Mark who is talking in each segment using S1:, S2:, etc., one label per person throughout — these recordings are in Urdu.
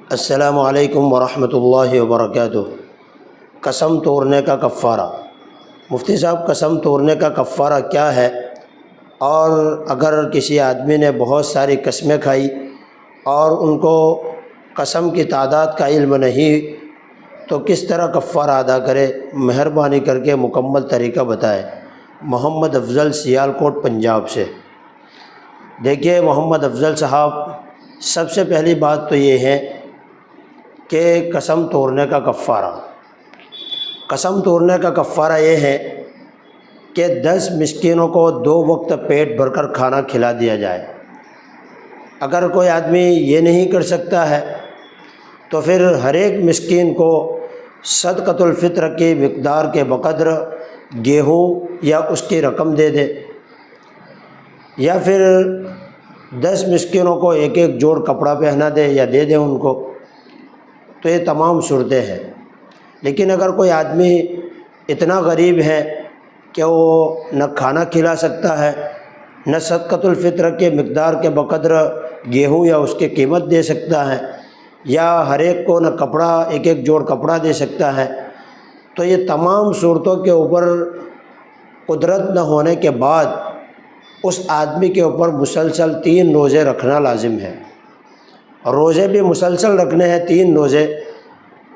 S1: السلام علیکم ورحمۃ اللہ وبرکاتہ۔ قسم توڑنے کا کفارہ۔ مفتی صاحب، قسم توڑنے کا کفارہ کیا ہے؟ اور اگر کسی آدمی نے بہت ساری قسمیں کھائی اور ان کو قسم کی تعداد کا علم نہیں تو کس طرح کفارہ ادا کرے؟ مہربانی کر کے مکمل طریقہ بتائیں۔ محمد افضل سیالکوٹ پنجاب سے۔ دیکھیے محمد افضل صاحب، سب سے پہلی بات تو یہ ہے کہ قسم توڑنے کا کفارہ، قسم توڑنے کا کفارہ یہ ہے کہ 10 مسکینوں کو 2 وقت پیٹ بھر کر کھانا کھلا دیا جائے۔ اگر کوئی آدمی یہ نہیں کر سکتا ہے تو پھر ہر ایک مسکین کو صدقۃ الفطر کی مقدار کے بقدر گیہوں یا اس کی رقم دے دے، یا پھر 10 مسکینوں کو ایک ایک جوڑ کپڑا پہنا دے یا دے دے ان کو، تو یہ تمام صورتیں ہیں۔ لیکن اگر کوئی آدمی اتنا غریب ہے کہ وہ نہ کھانا کھلا سکتا ہے، نہ صدقۃ الفطر کے مقدار کے بقدر گیہوں یا اس کی قیمت دے سکتا ہے، یا ہر ایک کو نہ کپڑا ایک ایک جوڑ کپڑا دے سکتا ہے، تو یہ تمام صورتوں کے اوپر قدرت نہ ہونے کے بعد اس آدمی کے اوپر مسلسل 3 روزے رکھنا لازم ہے۔ روزے بھی مسلسل رکھنے ہیں 3 روزے۔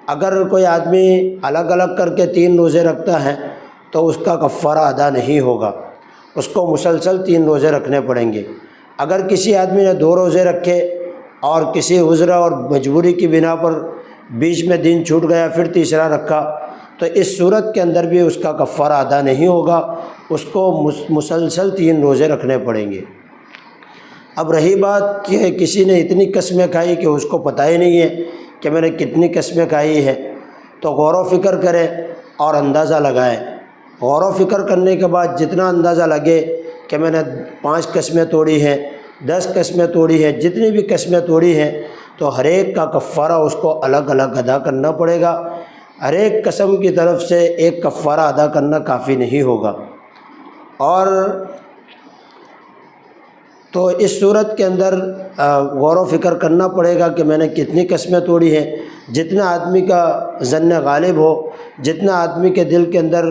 S1: اگر کوئی آدمی الگ الگ کر کے 3 روزے رکھتا ہے تو اس کا کفارہ ادا نہیں ہوگا، اس کو مسلسل 3 روزے رکھنے پڑیں گے۔ اگر کسی آدمی نے 2 روزے رکھے اور کسی عذر اور مجبوری کی بنا پر بیچ میں دن چھوٹ گیا پھر تیسرا رکھا، تو اس صورت کے اندر بھی اس کا کفارہ ادا نہیں ہوگا، اس کو مسلسل 3 روزے رکھنے پڑیں گے۔ اب رہی بات کہ کسی نے اتنی قسمیں کھائی کہ اس کو پتہ ہی نہیں ہے کہ میں نے کتنی قسمیں کھائی ہے، تو غور و فکر کرے اور اندازہ لگائے۔ غور و فکر کرنے کے بعد جتنا اندازہ لگے کہ میں نے 5 قسمیں توڑی ہیں، 10 قسمیں توڑی ہیں، جتنی بھی قسمیں توڑی ہیں، تو ہر ایک کا کفارہ اس کو الگ الگ ادا کرنا پڑے گا۔ ہر ایک قسم کی طرف سے ایک کفارہ ادا کرنا کافی نہیں ہوگا۔ اور تو اس صورت کے اندر غور و فکر کرنا پڑے گا کہ میں نے کتنی قسمیں توڑی ہیں۔ جتنا آدمی کا ظن غالب ہو، جتنا آدمی کے دل کے اندر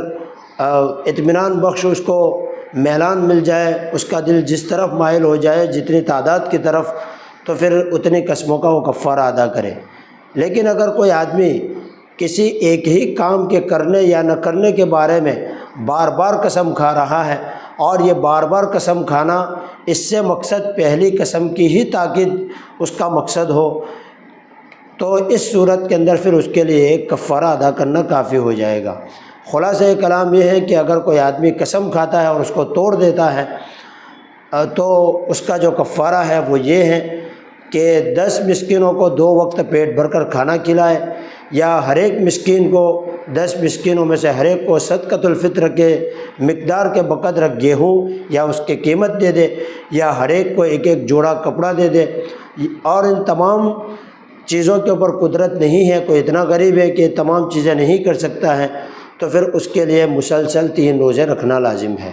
S1: اطمینان بخش اس کو میلان مل جائے، اس کا دل جس طرف مائل ہو جائے جتنی تعداد کی طرف، تو پھر اتنی قسموں کا وہ کفارہ ادا کرے۔ لیکن اگر کوئی آدمی کسی ایک ہی کام کے کرنے یا نہ کرنے کے بارے میں بار بار قسم کھا رہا ہے، اور یہ بار بار قسم کھانا اس سے مقصد پہلی قسم کی ہی تاکید اس کا مقصد ہو، تو اس صورت کے اندر پھر اس کے لیے ایک کفارہ ادا کرنا کافی ہو جائے گا۔ خلاصہ کلام یہ ہے کہ اگر کوئی آدمی قسم کھاتا ہے اور اس کو توڑ دیتا ہے تو اس کا جو کفارہ ہے وہ یہ ہے کہ 10 مسکینوں کو 2 وقت پیٹ بھر کر کھانا کھلائے، یا ہر ایک مسکین کو 10 مسکینوں میں سے ہر ایک کو صدقۃ الفطر کے مقدار کے بقدر گیہوں یا اس کی قیمت دے دے، یا ہر ایک کو ایک ایک جوڑا کپڑا دے دے۔ اور ان تمام چیزوں کے اوپر قدرت نہیں ہے، کوئی اتنا غریب ہے کہ یہ تمام چیزیں نہیں کر سکتا ہے، تو پھر اس کے لیے مسلسل 3 روزے رکھنا لازم ہے۔